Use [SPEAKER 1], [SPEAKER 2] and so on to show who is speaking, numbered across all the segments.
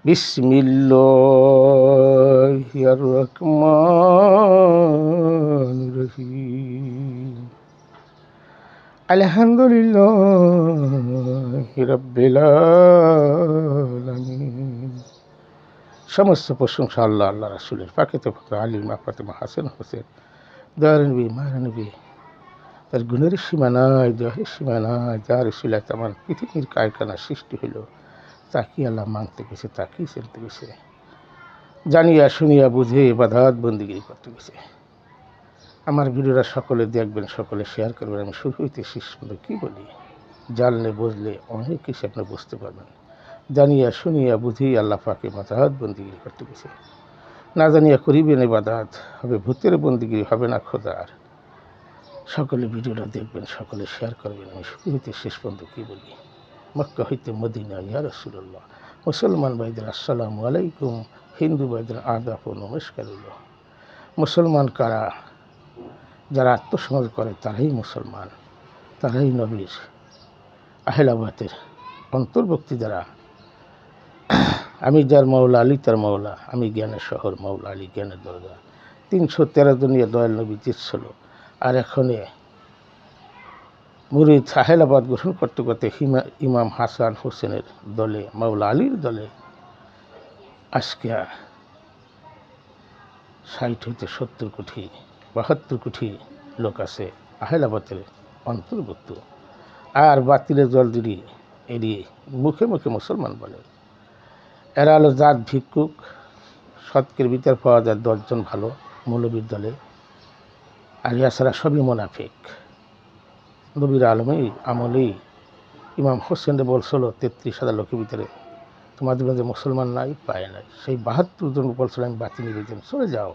[SPEAKER 1] বিসমিল্লাহির রহমানির রহিম। আলহামদুলিল্লাহি রাব্বিল আলামিন। সমস্ত প্রশংসা আল্লাহ আল্লাহ রাসূলের। পাকেতে পাকে আলিমা ফাতেমা হাসান হোসেন দয়ার নবী মায়ের নবী। তার গুণের সীমা নাই, দয়ার সীমা নাই। যার রসুল তেমন পৃথিবীর কারখানা সৃষ্টি হইল, তাকে আল্লাহ মানতে গেছে, তাকেই চিনতে গেছে, জানিয়া শুনিয়া বুঝে ইবাদত বন্দিগি করতে গেছে। আমার ভিডিওরা সকলে দেখবেন, সকলে শেয়ার করবেন। আমি শুরু হইতে শেষ পর্যন্ত কী বলি, জানলে বুঝলে অনেক কিছু আপনি বুঝতে পারবেন। জানিয়া শুনিয়া বুঝেই আল্লাহ পাকে ইবাদত বন্দিগি করতে গেছে। না জানিয়া করিবেন ইবাদত, হবে ভূতের বন্দিগিরি, হবে না খোদার। সকলে ভিডিওটা দেখবেন, সকলে শেয়ার করবেন। আমি শুরু হইতে শেষ পর্যন্ত কী বলি, মক্কা হইতে মদিনা, ইয়া রাসূলুল্লাহ। মুসলমান ভাইদের আসসালামু আলাইকুম, হিন্দু ভাইদের আদাব ও নমস্কার হইল। মুসলমান কারা? যারা আত্মসমর্পণ করে তারাই মুসলমান, তারাই নবীর আহলাবাতের অন্তর্ভুক্তি। যারা আমি যার মাওলা, আলী তার মাওলা, আমি জ্ঞানের শহর, মাওলা আলী জ্ঞানের দরজা। 313 দুনিয়া দয়াল নবী দিচ্ছিল। আর এখনে মুরিদ আহলাবাদ গঠন করতে করতে ইমাম হাসান হোসেনের দলে, মাওলা আলীর দলে আজকে 60 হইতে 70 কোটি 72 কোটি লোক আছে আহলাবাদের অন্তর্ভুক্ত। আর বাতিলের জলদিরি এড়িয়ে মুখে মুখে মুসলমান বলে। এরা হলো জাত ভিক্ষুক। শতকের ভিতর পাওয়া যায় 10 জন ভালো মৌলবীর দলে, আর এছাড়া সবই মোনাফিক। নবীর আমলেই ইমাম হোসেনরে বলছিল 33,000 লোকের ভিতরে তোমাদের মধ্যে মুসলমান নাই, পায় নাই। সেই 72 জন বলছিল আমি বাতি নিবেদন, চলে যাও।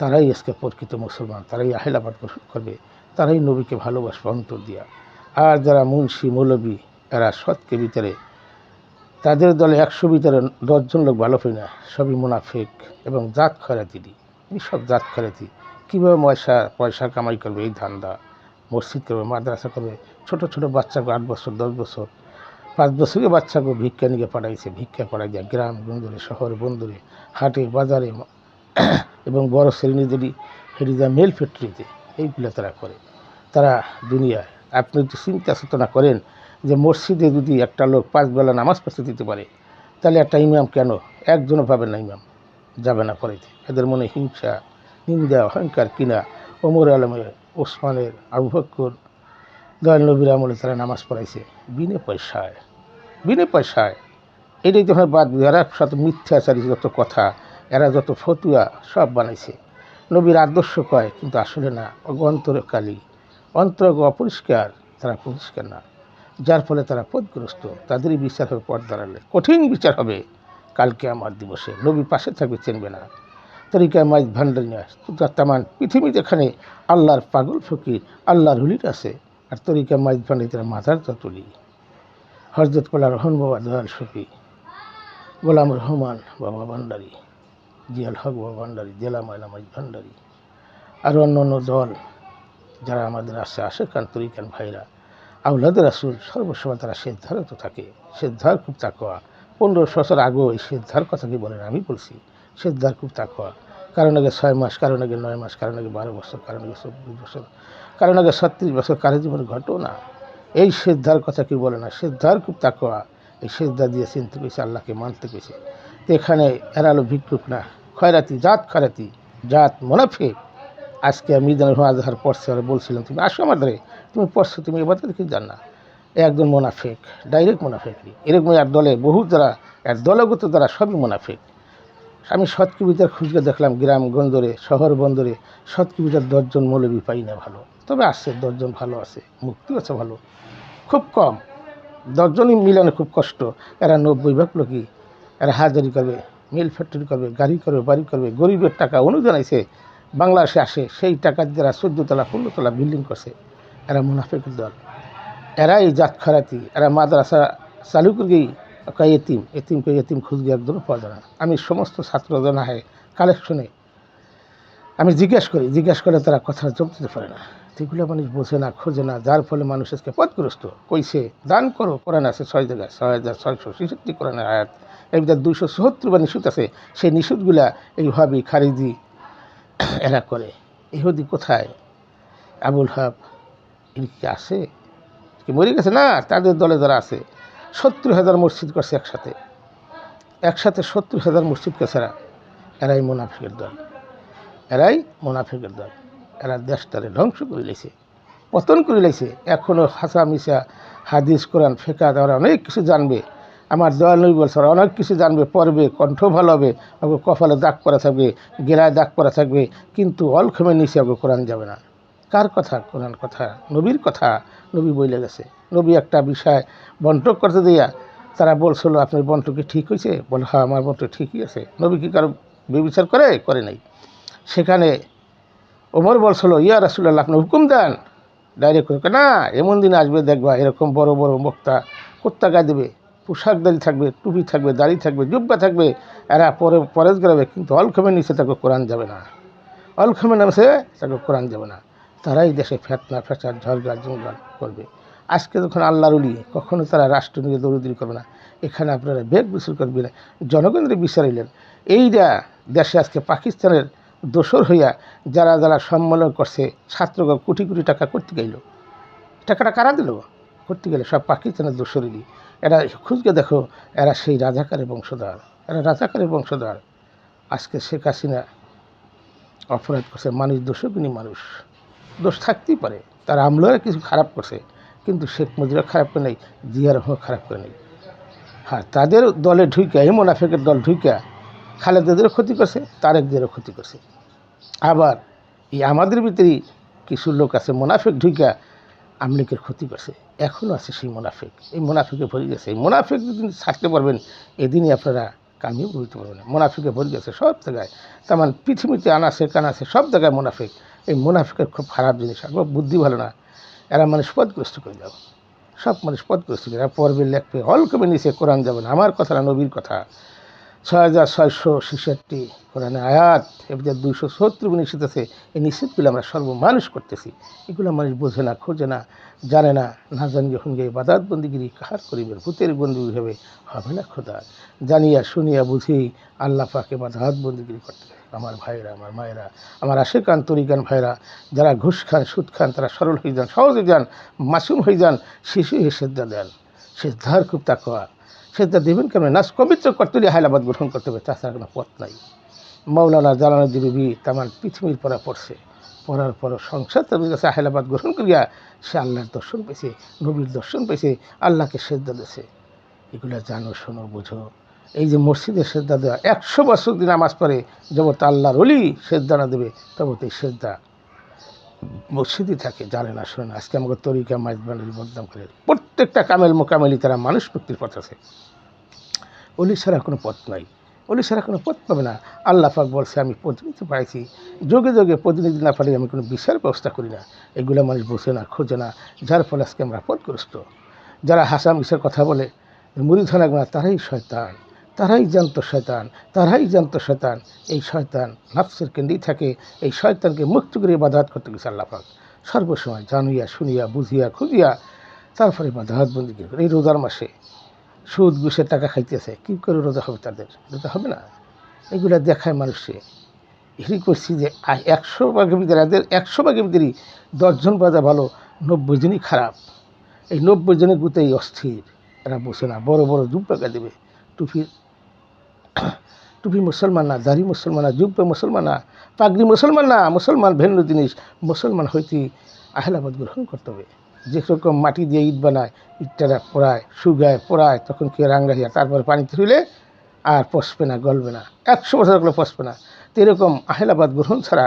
[SPEAKER 1] তারাই আজকে প্রকৃত মুসলমান, তারাই আহলাবাদ গ্রহণ করবে, তারাই নবীকে ভালোবাসবে অন্তর দিয়া। আর যারা মুন্সি মৌলবী, এরা শতকের ভিতরে তাদের দলে 100 ভিতরে 10 জন লোক ভালো হয় না, সবই মুনাফিক এবং জাত খয়রাতিরই। এই সব জাত খয়রাতি কীভাবে পয়সা কামাই করবে, এই ধান্দা। মসজিদ করবে, মাদ্রাসা করবে, ছোট ছোট বাচ্চাকে 8 বছর 10 বছর 5 বছরের বাচ্চাকে ভিক্ষা নিয়ে পাঠাইছে, ভিক্ষা করাই যায় গ্রাম বন্দরে, শহর বন্দরে, হাটে বাজারে এবং বড় শ্রেণীদেরই হেঁটে যায় মেল ফ্যাক্টরিতে। এইগুলো তারা করে। তারা দুনিয়ায় আপনি যদি চিন্তা চেতনা করেন যে মসজিদে যদি একটা লোক 5 বেলা নামাজ পড়তে দিতে পারে, তাহলে একটা ইমাম কেন একজনও পাবে না, ইমাম যাবে না পড়াইতে? এদের মনে হিংসা, নিন্দা, অহংকার কিনা ওমর আলমের, ওসমানের, আবু বকর, দয়াল নবীর আমলে তারা নামাজ পড়াইছে বিনা পয়সায়, বিনা পয়সায়। এটাই তখন বাদ। এরা শত মিথ্যাচারী যত কথা, এরা যত ফতুয়া সব বানাইছে। নবীর আদর্শ কয়, কিন্তু আসলে না। অন্তরে কালি, অন্তর অপরিষ্কার, তারা পরিষ্কার না। যার ফলে তারা পথগ্রস্ত। তাদেরই বিচার হবে পর্দার আড়ালে, কঠিন বিচার হবে কালকে আমার দিবসে। নবী পাশে থাকবে, চিনবে না। তরিকায় মাইজ ভান্ডারি না, তামান পৃথিবী যেখানে আল্লাহর পাগল ফকির, আল্লাহর হুলির আছে, আর তরিকা মাইজ ভান্ডারি তারা মাথার তুলি। হজরত কোলা রহমান বাবা দয়াল শফি, গোলাম রহমান বাবা ভান্ডারি, জিয়াল হক বাবা ভান্ডারি, জেলা ময়লা মাইজ ভান্ডারি, আর অন্য অন্য দল যারা আমাদের আছে, আশেকান তরিকান ভাইরা, আউলাদ রাসূল, সর্বসময় তারা শ্রদ্ধারত থাকে। শ্রদ্ধার খুব তাকওয়া। 15 বছর আগেও এই শ্রদ্ধার কথা কি বলেন, আমি বলছি। শ্রদ্ধার খুব তাকওয়া। কারণ আগে 6 মাস, কারণ আগে 9 মাস, কারণ আগে 12 বছর, কারণ আগে 24 বছর, কারণ আগে 36 বছর, কারো জীবনে ঘটেও না। এই শ্রদ্ধার কথা কি বলে না? শ্রদ্ধার খুব তাকওয়া। এই শ্রদ্ধা দিয়ে চিনতে পেয়েছে, আল্লাহকে মানতে পেয়েছে। তো এখানে এরা হলো ভিক্ষুক না, খয়রাতি, জাত খয়রাতি, জাত মুনাফিক। আজকে মিজানুর রহমান আজহার পড়ছে, আর বলছিলাম তুমি আসো আমাদের, তুমি পড়ছো, তুমি এবার কি জান না? একজন মুনাফিক, ডাইরেক্ট মুনাফিক। এরকম আর দলে বহু যারা, এর দলগত যারা সবই মুনাফিক। আমি শতকের ভিতর খুঁজে দেখলাম গ্রাম গঞ্জরে, শহর বন্দরে, শতকের ভিতর 10 জন মৌলবী পাই না ভালো। তবে আছে 10 জন ভালো আছে, মুক্তি আছে ভালো, খুব কম। 10 জনই মিলানো খুব কষ্ট। এরা 90 ভাগ লোকই, এরা হাজারি করবে, মিল ফ্যাক্টরি করবে, গাড়ি করবে, বাড়ি করবে, গরিবের টাকা অনুদান আইছে বাংলাদেশে আসে, সেই টাকা যারা 14 তলা 15 তলা বিল্ডিং করছে, এরা মুনাফিকের দল। এরা এই জাত খরাতি। এরা মাদ্রাসা চালু করেই এতিম, এতিমকে এতিম খুঁজবে, একজনও পাওয়া যায় না। আমি সমস্ত ছাত্রজন আহে কালেকশনে আমি জিজ্ঞাসা করে তারা কথা যোগ দিতে পারে না। এগুলো মানুষ বোঝে না, খোঁজে না, যার ফলে মানুষকে পথগ্রস্ত কইছে। দান করো, কোরআন আছে 6 জায়গায়, 6,666 কোরআনের আয়াত। এর ভিতরে 274 বা নিষুধ আছে, সেই নিষুধগুলা এইভাবেই খারিজি এরা করে। ইহুদি কোথায়? আবুল হাব এর কি আছে? কি মরে গেছে? না, তাদের দলে যারা আছে 70,000 মসজিদ করছে একসাথে 70,000 মসজিদ করছে এরাই মুনাফিকের দল, এরাই মুনাফিকের দল। এরা দেশটারে ধ্বংস করে লেছে, পতন করে লেছে। এখনও হাসা মিশা হাদিস কোরআন ফেকা ওরা অনেক কিছু জানবে। আমার দয়াল নবী বলছে ওরা অনেক কিছু জানবে, পড়বে, কণ্ঠ ভালো হবে, ওকে কপালে দাগ পরা থাকবে, গেলায় দাগ পরা থাকবে, কিন্তু অলক্ষমের নিচে ওকে কোরআন যাবে না। কার কথা? কোরআন কথা, নবীর কথা। নবী বলে গেছে। নবী একটা বিষয় বন্টক করতে দিয়া তারা বলছিল আপনার বন্টকে ঠিক হয়েছে? বলে হ্যাঁ, আমার বন্টক ঠিকই আছে। নবী কি কারো বিবেচার করে নাই? সেখানে ওমর বলছিল ইয়া রাসূলুল্লাহ আপনি হুকুম দেন। ডাইরেক্ট করে না, এমন দিন আসবে দেখবা এরকম বড় বড় বক্তা কুত্তা গায়ে দেবে, পোশাকদারি থাকবে, টুপি থাকবে, দাড়ি থাকবে, জুব্বা থাকবে, এরা পরেজ করাবে, কিন্তু অলক্ষমের নিচে তাকে কোরআন যাবে না। অলক্ষমের নিচে তাকে কোরআন যাবে না। তারাই দেশে ফেতনা ফেসাদ ঝড়গাড় জঙ্গল করবে। আজকে যখন আল্লাহর ওলি, কখনো তারা রাষ্ট্র নিয়ে দৌড়দৌড়ি করবে না। এখানে আপনারা বেগ বিচার করবে না, জনগণের বিচারাইলেন। এইটা দেশে আজকে পাকিস্তানের দোসর হইয়া যারা যারা সম্মেলন করছে, ছাত্রগণ কোটি কোটি টাকা করতে গেল, টাকাটা কারা দিল? করতে গেলে সব পাকিস্তানের দোসরেরই। এরা খুঁজকে দেখো, এরা সেই রাজাকারের বংশধর, এরা রাজাকারের বংশধর। আজকে শেখ হাসিনা অপরাধ করছে, মানুষ দোষকিনী মানুষ, দোষ থাকতেই পারে, তার আমলারা কিছু খারাপ করছে, কিন্তু শেখ মুজিবরা খারাপ করে নেই, জিয়া রহমান খারাপ করে নেই। হ্যাঁ, তাদের দলে ঢুইকা, এই মুনাফিকের দল ঢুইকা খালেদাদেরও ক্ষতি করছে, তারেকদেরও ক্ষতি করছে। আবার এই আমাদের ভিতরেই কিছু লোক আছে মুনাফিক ঢুইকা আমলিকের ক্ষতি করছে, এখনও আছে সেই মুনাফিক। এই মুনাফিকে ভরে গেছে। এই মুনাফিক যেদিন ছাড়তে পারবেন, এদিনই আপনারা কামিও বলতে পারবেন না। মুনাফিকে ভরে গেছে সব জায়গায়, তেমন পৃথিবীতে আনাছে কানাছে সব জায়গায় মুনাফিক। এই মুনাফিকের খুব খারাপ জিনিস, একবার বুদ্ধি ভালো না। এরা মানুষ পদগ্রস্ত করে যাবে, সব মানুষ পদগ্রস্ত করে। এরা পড়বে, লেখবে, অলকমে নিচে কোরআন যাবে না। আমার কথা না, নবীর কথা। 6,666 কোরআনে আয়াত, এবার 270 নিষেধ আছে। এই নিষেধগুলো আমরা সর্বমানুষ করতেছি। এগুলো মানুষ বোঝে না, খোঁজে না, জানে না। না জানি যখন গিয়ে ইবাদত বন্দিগিরি কাহার করিবেন, ভূতের বন্দি হবে না খোদা। জানিয়া শুনিয়া বুঝেই আল্লাহ পাকে ইবাদত বন্দিগিরি করতে হবে। আমার ভাইরা, আমার মায়েরা, আমার আশেকান তরিকান ভাইরা, যারা ঘুষ খান, সুদ খান, তারা সরল হয়ে যান, সহজে যান, মাসুম হয়ে যান, শিশু হয়ে সেদ্ধা দেন। সেদ্ধার খুব তাকওয়া। সেটা দেবেন কেন? নাচ পবিত্র করতে হলে হায়লাবাদ গ্রহণ করতে হবে, তাছাড়া কোনো পথ নাই। মৌলানা জালালউদ্দিন রুমি তামান পৃথিবীর পড়া পড়ছে, পড়ার পর সংসার তাদের কাছে হায়লাবাদ গ্রহণ করিয়া সে আল্লাহর দর্শন পেয়েছে, নবীর দর্শন পেয়েছে, আল্লাহকে সেজদা দিয়েছে। এগুলো জানো, শোনো, বুঝো। এই যে মসজিদে সেজদা দেওয়া, 100 বছর দিন নামাজ পড়ে যাবত আল্লাহর ওলি সেজদা না দেবে, তবত এই সেজদা মসজিদই থাকে, জানে না, শোনে না। আজকে আমাকে তরিকা মাইজবানের বদনাম করে। প্রত্যেকটা কামেল মোকামেলি তারা মানুষ মুক্তির পথ আছে, অলি ছাড়া কোনো পথ নাই, অলি ছাড়া কোনো পথ পাবে না। আল্লাহ পাক বলছে আমি প্রতিনিধি পাইছি, যোগে যোগে প্রতিনিধি না পারি আমি কোনো বিচার ব্যবস্থা করি না। এগুলো মানুষ বোঝে না, খোঁজে না, যার ফলে আজকে আমরা পথগ্রস্ত। যারা হাসা মিশার কথা বলে মুরিদ হন না, তারাই শয়তান, তারাই জানত শয়তান, তারাই জানত শয়তান। এই শয়তান নাফসের কেন্দ্রেই থাকে। এই শয়তানকে মুক্ত করে ইবাদত করতে গেছে আল্লাহ পাক সর্বসময়, জানিয়া শুনিয়া বুঝিয়া খুঁজিয়া, তারপরে ইবাদত বন্দি করে। এই রোজার মাসে সুদ ঘুষের টাকা খাইতেছে, কী করে রোজা হবে? তাদের রোজা হবে না। এগুলো দেখায় মানুষে। এরই করছি যে 100 ভাগের ভিতরে, এদের 100 ভাগের ভিতরেই 10 জন বাজা ভালো, 90 জনই খারাপ। এই 90 জনের গুতেই অস্থির, এরা বসে না। বড় বড় জুব্বা দেবে, টুপি টুপি মুসলমান না, দাড়ি মুসলমান না, জুব্বা মুসলমান না, পাগড়ি মুসলমান না। মুসলমান ভিন্ন জিনিস। মুসলমান হইতে আহলাবাদ গ্রহণ করতে হবে। যেরকম মাটি দিয়ে ইট বানায়, ইটটা পোড়ায়, শুগায়, পোড়ায়, তখন কে রাঙ্গাইয়া তারপর পানিতে ধুইলে আর পচবে না, গলবে না, 100 বছর লাগলে পচবে না। তো এরকম আহলাবাদ গ্রহণ ছাড়া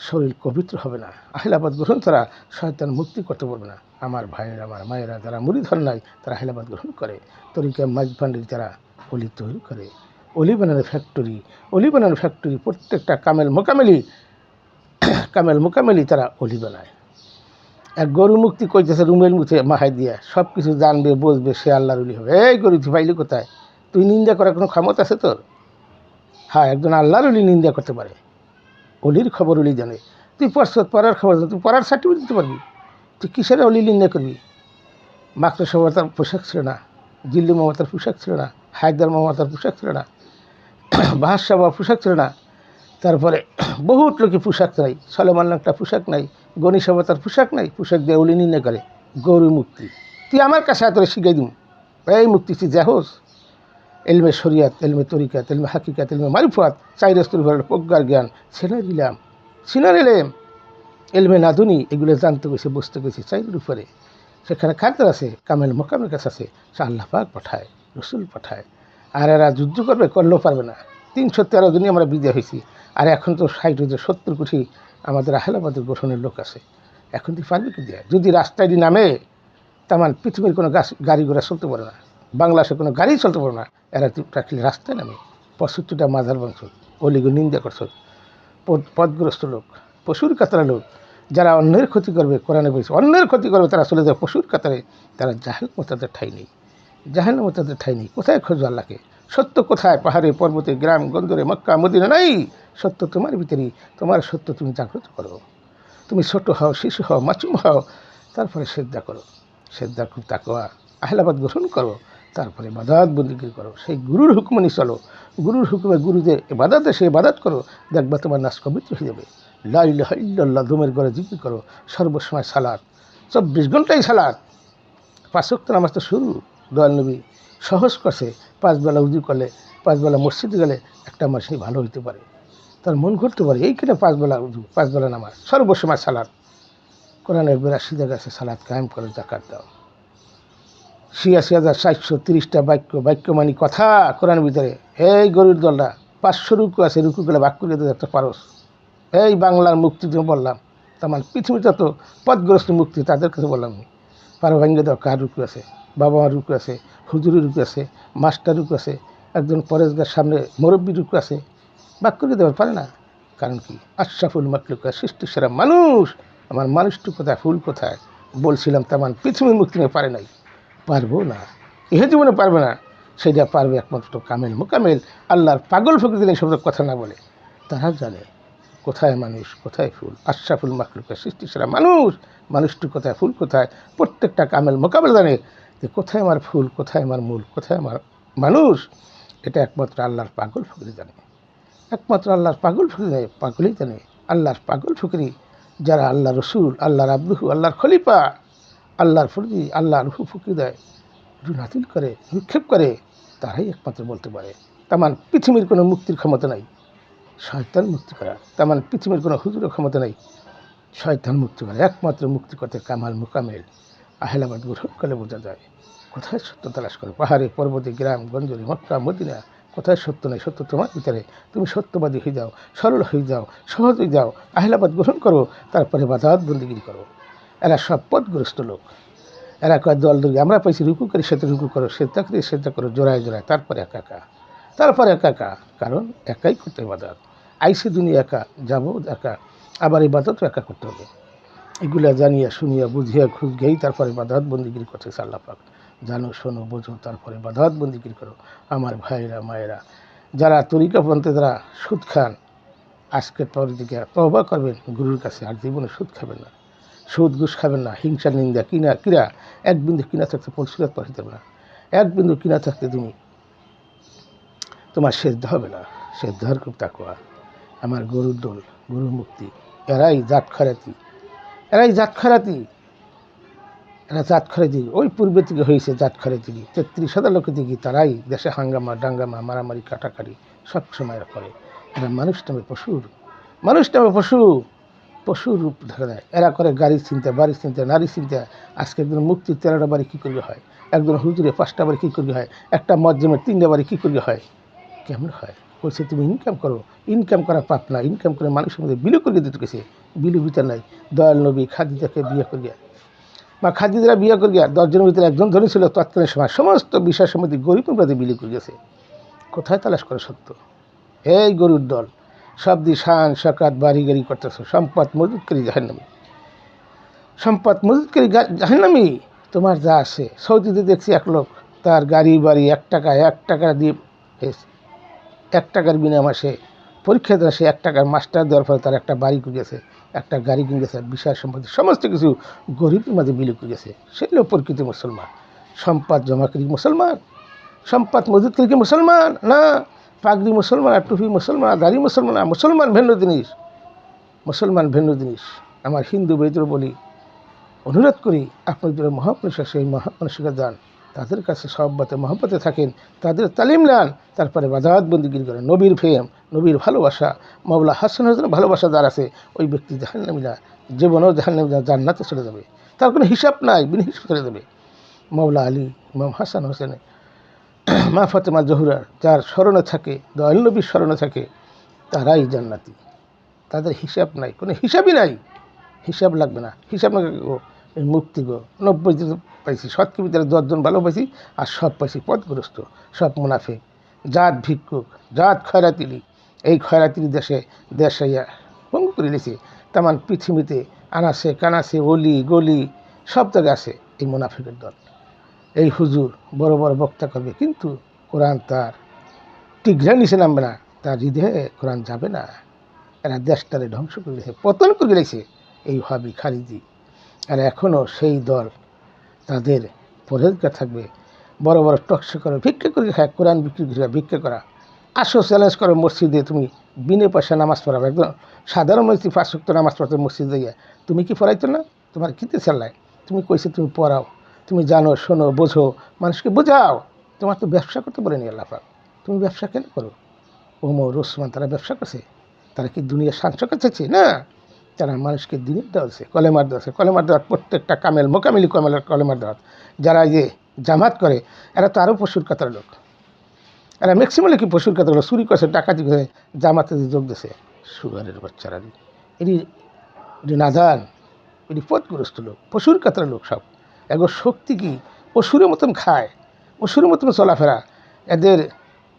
[SPEAKER 1] শরীর পবিত্র হবে না। আহলাবাদ গ্রহণ ছাড়া শয়তান মুক্তি করতে পারবে না। আমার ভাইয়েরা, আমার মায়েরা, যারা মুরিদ হন নাই, তারা আহলাবাদ গ্রহণ করে। তরিকা মাইজভান্ডারি যারা অলি তৈরি করে, অলি বানানোর ফ্যাক্টরি, অলি বানানোর ফ্যাক্টরি। প্রত্যেকটা কামেল মোকামেলি তারা অলি বানায়। এক গরু মুক্তি করতেছে রুমের মুখে মাহাই দিয়া, সব কিছু জানবে, বুঝবে, সে আল্লাহর ওলি হবে। এই গরু তুই পাইলি কোথায়? তুই নিন্দা করার কোনো ক্ষমতা আছে তোর? হ্যাঁ, একজন আল্লাহর ওলি নিন্দা করতে পারে, অলির খবর অলি জানে। তুই পড়ার খবর জানে, তুই পড়ার সার্টিফিকেট দিতে পারবি? তুই কিসের অলি নিন্দা করবি? মাকড় সভ্যতার পোশাক ছিল না, জিল্লু মমতার পোশাক ছিল না, হায়দার মামা তার পোশাক ছিল না, বাদশাহ বাবার পোশাক ছিল না, তারপরে বহুত লোকে পোশাক নাই, সলেমান একটা পোশাক নাই, গণি সাহেব তার পোশাক নাই, পোশাক দিয়ে উলি নির্ণয় করে গৌরী মুক্তি। তুই আমার কাছে তোরা শিখাই দিম এই মুক্তি তুই দেহস এলমে শরিয়াত, এলমে তরিকাত, এলমে হাকিকাত, এলমে মারিফাত, চাইরস্তর প্রজ্ঞার জ্ঞান ছেড়ে দিলাম, সিনার এলেম, এলমে নাদুনি, এগুলো জানতে গেছে, বুঝতে গেছে চাইরের উপরে। সেখানে খাদ্য আছে, কামেল মোকামের কাছে আছে, সে আল্লাহ পাক পাঠায়, রসুল পাঠায়। আর এরা যুদ্ধ করবে, করলেও পারবে না। 313 দিনই আমরা বিদায় হয়েছি। আর এখন তো 60-70 কোটি আমাদের আহলাবাদের গঠনের লোক আছে। এখন তুই পারবি কি দেয়? যদি রাস্তায় নামে তেমন পৃথিবীর কোনো গাড়ি ঘোড়া চলতে পারে না, বাংলাদেশে কোনো গাড়ি চলতে পারে না, এরা রাখলে রাস্তায় নামে 65টা মাজার বংশ অলিগো নিন্দা করছ, পদগ্রস্ত লোক, পশুর কাতারা লোক, যারা অন্যের ক্ষতি করবে, কোরআনে বলছে অন্যের ক্ষতি করবে তারা চলে যায় পশুর কাতারে, তারা জাহেন্নামে তাদের ঠাঁই নেই, জাহান্নামে তাদের ঠাঁই নেই। কোথায় খোঁজো আল্লাহকে? সত্য কোথায়? পাহাড়ে, পর্বতে, গ্রাম গঞ্জরে, মক্কা মদিনা নাই। সত্য তোমার ভিতরেই, তোমার সত্য তুমি জাগ্রত করো। তুমি ছোট হও, শিশু হও, মাসুম হও, তারপরে শ্রদ্ধা করো, শ্রদ্ধা খুব তাকওয়া আহলাবাদ গ্রহণ করো, তারপরে ইবাদত বন্দেগী করো, সেই গুরুর হুকুমে চলো, গুরুর হুকুমে গুরুদের ইবাদতে সে ইবাদত করো, দেখবা তোমার নাশ পবিত্র হয়ে যাবে। লা ইলাহা ইল্লাল্লাহ ধুমের ঘরে জিকির করো, সর্বসময় সালাত, 24 ঘন্টাই সালাত, 5 ওয়াক্ত নামাজ তো শুরু। দয়াল নবী সহজ করছে, 5 বেলা উজু করলে, 5 বেলা মসজিদে গেলে একটা মানুষই ভালো হইতে পারে, তার মন করতে পারে। এইখানে 5 বেলা উজু, 5 বেলা নামাজ, সর্বসময় সালাত। কোরআনের 82 জায়গা আছে সালাত কায়েম করো, যাকাত দাও। 86,730টা বাক্য মানে কথা কোরআনের ভিতরে। এই গরুর দলটা 500 রুকু আছে, রুকুগুলো বাক্য করে একটা পারস। এই বাংলার মুক্তি তুমি বললাম, তার মানে পৃথিবীতে তো পদগ্রস্ত মুক্তি, তাদের কাছে বললাম পারো ভাঙ্গে দাও। কার রুকু আছে? বাবা মার রুকু আছে, হুজুরের রুকু আছে, মাস্টার রুকু আছে, একজন পরেশগার সামনে মুরব্বী রুকু আছে, বাক্য করে দেওয়ার পারে না। কারণ কি? আশরাফুল মাখলুকাত, সৃষ্টি সেরা মানুষ, আমার মানুষটু কোথায়, ফুল কোথায়? বলছিলাম তেমন পৃথিবীর মুক্তি নিয়ে পারে নাই, পারবো না, ইহে জীবনে পারবে না। সেটা পারবে একমাত্র কামেল মোকামেল আল্লাহর পাগল ফকির এই সব কথা না বলে, তারা জানে কোথায় মানুষ, কোথায় ফুল। আশরাফুল মাখলুকাত, সৃষ্টি সেরা মানুষ, মানুষটু কোথায়, ফুল কোথায়? প্রত্যেকটা কামেল মোকামেল জানে যে কোথায় আমার ফুল, কোথায় আমার মূল, কোথায় আমার মানুষ। এটা একমাত্র আল্লাহর পাগল ফকির জানে, একমাত্র আল্লাহর পাগল ফকির জানে, পাগলই জানে। আল্লাহর পাগল ফকিরি যারা আল্লাহ রসুল, আল্লাহর আব্দুহু, আল্লাহর খলিফা, আল্লাহর ফরজি, আল্লাহর রুহু ফকির দেয়, রু নাতিল করে, নিক্ষেপ করে, তারাই একমাত্র বলতে পারে। তার পৃথিবীর কোনো মুক্তির ক্ষমতা নাই শয়তান মুক্তি করা, তার পৃথিবীর কোনো হুজুরের ক্ষমতা নাই শয়তান মুক্তি করা। একমাত্র মুক্তি করতে কামাল মোকামেল আহলাবাদ গ্রহণ করলে বোঝা যায় কোথায় সত্য তালাশ করো। পাহাড়ে, পর্বতে, গ্রাম গঞ্জরে, মক্কা মদিনা, কোথায় সত্য নেই, সত্য তোমার ভিতরে। তুমি সত্যবাদী হয়ে যাও, সরল হয়ে যাও, সহজ হয়ে যাও, আহলাবাদ গ্রহণ করো, তারপরে ইবাদত বন্দেগী করো। এরা সব পথগ্রস্ত লোক, এরা কয় দল দুর্গে আমরা পাইছি, রুকু করি সেটা রুকু করো, সেদ্ধা করি সেদ্ধা করো, জোড়ায় জোড়ায়, তারপরে একা একা, তারপরে একা একা। কারণ একাই করতে ইবাদত, আইসি দুনিয়া একা, যাবো একা, আবার ইবাদতও একা করতে হবে। এগুলা জানিয়া শুনিয়া বুঝিয়া খুব গেই তারপরে ইবাদত বন্দেগীর করতেছে আল্লাহ পাক। জানো, শোনো, বোঝো, তারপরে ইবাদত বন্দেগী করো। আমার ভাইরা মায়েরা, যারা তরিকাপন্থী, যারা সুদ খান, আজকের পর দিকে তওবা করবেন গুরুর কাছে, আর জীবনে সুদ খাবেন না, সুদ ঘুষ খাবেন না, হিংসা নিন্দা কিনা এক বিন্দু কিনা থাকতে পরিষ্কার পাঠিয়ে দেবে না, এক বিন্দু কিনা থাকতে তুমি তোমার সেদ্ধ হবে না। সেদ্ধার খুব তাকওয়া। আমার গরুর দল, গরুর মুক্তি, এরাই জাত খারাতি, এরাই জাত খারাতি, এরা জাত খারাতি। ওই পূর্বে থেকে হয়েছে জাত খারাতি। 33,000 লোকে দেখি তারাই দেশে হাঙ্গামা ডাঙ্গামা মারামারি কাটাকাটি সব সময় করে। এরা মানুষ নামে পশুর, মানুষ নামে পশু, পশুর রূপ দেখা দেয়। এরা করে গাড়ির চিন্তা, বাড়ির চিন্তা, নারী চিন্তা। আজকে একজন মুক্তির 13টা বাড়ি কী করবে হয়, একজন হুজুরে 5টা বাড়ি কী করবে হয়, একটা মজ্জেমের 3টা বাড়ি কী করবে হয়, কেমন হয়? বলছে তুমি ইনকাম করো, ইনকাম করা পাপ না, ইনকাম করে মানুষের মধ্যে বিলু করিয়ে দিতে গেছে, বিলু ভিতর নাই। দয়াল নবী খাদিজাকে বিয়ে করিয়া, বা খাদিজারা বিয়ে করিয়া 10 জনের ভিতরে একজন ধনী ছিল, তৎকালীন সময় সমস্ত বিষয় সম্বন্ধে গরিব মধ্যে বিলি করে গেছে। কোথায় তালাশ করে সত্য? এই গরুর দল সব দিয়ে শান সাকাত বাড়ি গাড়ি করতেছ, সম্পদ মজুদ করি জাহান্নামী, সম্পদ মজুদ করি জাহান্নামী। তোমার যা আছে, সৌদিতে দেখছি এক লোক, তার গাড়ি বাড়ি 1 টাকা দিয়ে, 1 টাকার বিনিময়ে সে পরীক্ষা দেওয়া, সে 1 টাকার মাস্টার দেওয়ার ফলে তার একটা বাড়ি কিনেছে, একটা গাড়ি কিনেছে, বিষয় সম্পত্তি সমস্ত কিছু গরিবের মাঝে বিলি করে গেছে। সেগুলো প্রকৃত মুসলমান, সম্পদ জমাকারী মুসলমান। সম্পদ মজুদ করে কি মুসলমান? না, পাগড়ি মুসলমান, আর টুপি মুসলমান, আর দাড়ি মুসলমান, আর মুসলমান ভিন্ন জিনিস। মুসলমান ভিন্ন জিনিস। আমার হিন্দু বৈদ্য বলি, অনুরোধ করি আপনি যদি মহাপুরুষ সেই মহাপুরুষকে যান, তাদের কাছে সহবতে মহব্বতে থাকেন, তাদের তালিম নেন, তারপরে বাজাত বন্দিগিরি করেন। নবীর প্রেম, নবীর ভালোবাসা, মাওলা হাসান হোসেনের ভালোবাসা যার আছে, ওই ব্যক্তি জাহান্নামী না, জীবনেও জাহান্নামী না, জান্নাতে চলে যাবে। তার কোনো হিসাব নাই, বিন হিসাব চলে যাবে। মাওলা আলী, ইমাম হাসান হোসেনে, মা ফাতেমা জহুরা যার স্মরণে থাকে, দয়াল নবীর স্মরণে থাকে, তারাই জান্নাতি। তাদের হিসাব নাই, কোনো হিসাবই নাই। হিসাব লাগবে না, হিসাব না গো, এই মুক্তি গো। 90 জন পাইছি, শতকের ভিতরে 10 জন ভালো পাইছি, আর সব পাইছি পথগ্রস্ত, সব মুনাফিক, জাত ভিক্ষুক, জাত খয়রাতিলি। এই খয়রাতিলি দেশে ভঙ্গ করে নিয়েছে। তেমন পৃথিবীতে আনাসে কানাসে অলি গলি সব জায়গায় আছে এই মুনাফিকের দল। এই হুজুর বড় বড় বক্তা করবে, কিন্তু কোরআন তার টিঘরা নিচে নামবে না, তার হৃদয়ে কোরআন যাবে না। এরা দেশটারে ধ্বংস করে গেছে, পতন করে গেছে এই হাবি খারিজি। আর এখনও সেই দল, তাদের পরেজগার থাকবে, বড় বড় টকশো করে ভিক্ষা করে খায়, কোরআন বিক্রি করে ভিক্ষা করা। আসো চ্যালেঞ্জ করো মসজিদে, তুমি বিনে পয়সা নামাজ পড়াবে, একদম সাধারণ মসজিদ 5 ওয়াক্ত নামাজ পড়তে মসজিদে গিয়ে তুমি কি পড়াইতো না? তোমার কিতে চাল্লায়? তুমি কইছে তুমি পড়াও, তুমি জানো শোনো বোঝো, মানুষকে বোঝাও। তোমার তো ব্যবসা করতে বলেনি আল্লাহ পাক, তুমি ব্যবসা কেন করো? ওমর ওসমান তারা ব্যবসা করছে, তারা কি দুনিয়া শাসক চাইছে? না, তারা মানুষকে দিনের দেওয়া আছে, কলেমার দেওয়া আছে। কলেমার দেওয়ার প্রত্যেকটা কামেল মোকামিলি কলেমার দেওয়া। যারা যে জামাত করে, এরা তো আরও পশুর কাতার লোক। এরা ম্যাক্সিমালি কি পশুর কাতার লোক, চুরি করছে, ডাকাতি করে, জামাতে যোগ দিয়েছে। সুগারের বাচ্চারা এটি নাদান, এটি পথগ্রস্ত লোক, পশুর কাতার লোক সব। এগো শক্তি কি পশুরের মতন খায়, পশুরের মতন চলাফেরা এদের।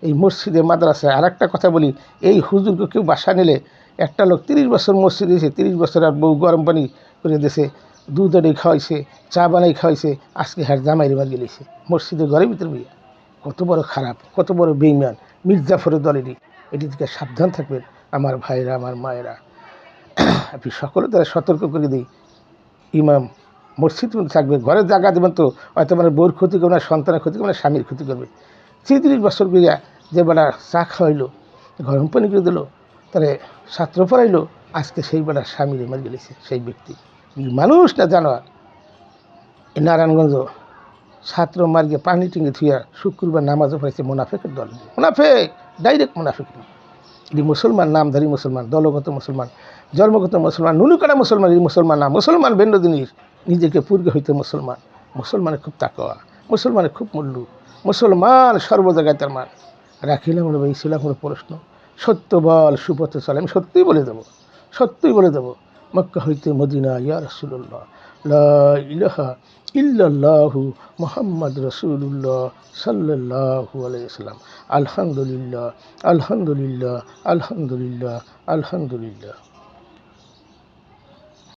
[SPEAKER 1] এই মসজিদে মাদ্রাসায় আর একটা কথা বলি, এই হুজুরকে কেউ বাসা নিলে, একটা লোক 30 বছর মসজিদে দিয়েছে, 30 বছর আর বউ গরম পানি করে দিয়েছে, দুধ আনি খাওয়াইছে, চা বানাই খাওয়াইছে, আজকে হ্যাঁ জামাই রেবার গেলেছে মসজিদের ঘরের ভিতরে বিয়ে। কত বড় খারাপ, কত বড় বেইমান, মির্জাফরের দলেরই। এটি থেকে সাবধান থাকবেন আমার ভাইরা, আমার মায়েরা। আপনি সকলে তারা সতর্ক করে দিই, ইমাম মসজিদ থাকবে, ঘরের জায়গা দেবেন তো হয়তো মানে বউর ক্ষতি করবে না, সন্তানের ক্ষতি করবে না, স্বামীর ক্ষতি করবে। 30 বছর গিয়া যে বেলা চা খাওয়াইলো, গরম পানি করে দিল, তারে ছাত্র পড়াইলো, আজকে সেই বেলা স্বামীর মারি গেলেছে সেই ব্যক্তি। মানুষ না জানোয়ার। এই নারায়ণগঞ্জ ছাত্র মার গিয়ে পানি টিঙে থুয়া শুক্রবার নামাজও পড়েছে মুনাফিকের দল। মুনাফিক, ডাইরেক্ট মুনাফিক। এটি মুসলমান, নামধারী মুসলমান, দলগত মুসলমান, জন্মগত মুসলমান, নুনুকাটা মুসলমান। এই মুসলমান না, মুসলমান ভিন্ন জিনিস। নিজেকে পূর্বে হইতে মুসলমান। মুসলমানের খুব তাকওয়া, মুসলমানের খুব মূল্য, মুসলমান সর্ব জায়গায় তার মান। রাখিলাম এই ছিলাম কোনো প্রশ্ন, সত্য বল সুপথে চলে। আমি সত্যিই বলে দেবো, সত্যিই বলে দেবো। মক্কা হইতে মদিনা, ইয়া রাসূলুল্লাহ, লা ইলাহা ইল্লাল্লাহু মুহাম্মদ রাসূলুল্লাহ সাল্লাল্লাহু আলাইহি ওয়াসাল্লাম। আলহামদুলিল্লাহ, আলহামদুলিল্লাহ, আলহামদুলিল্লাহ, আলহামদুলিল্লাহ।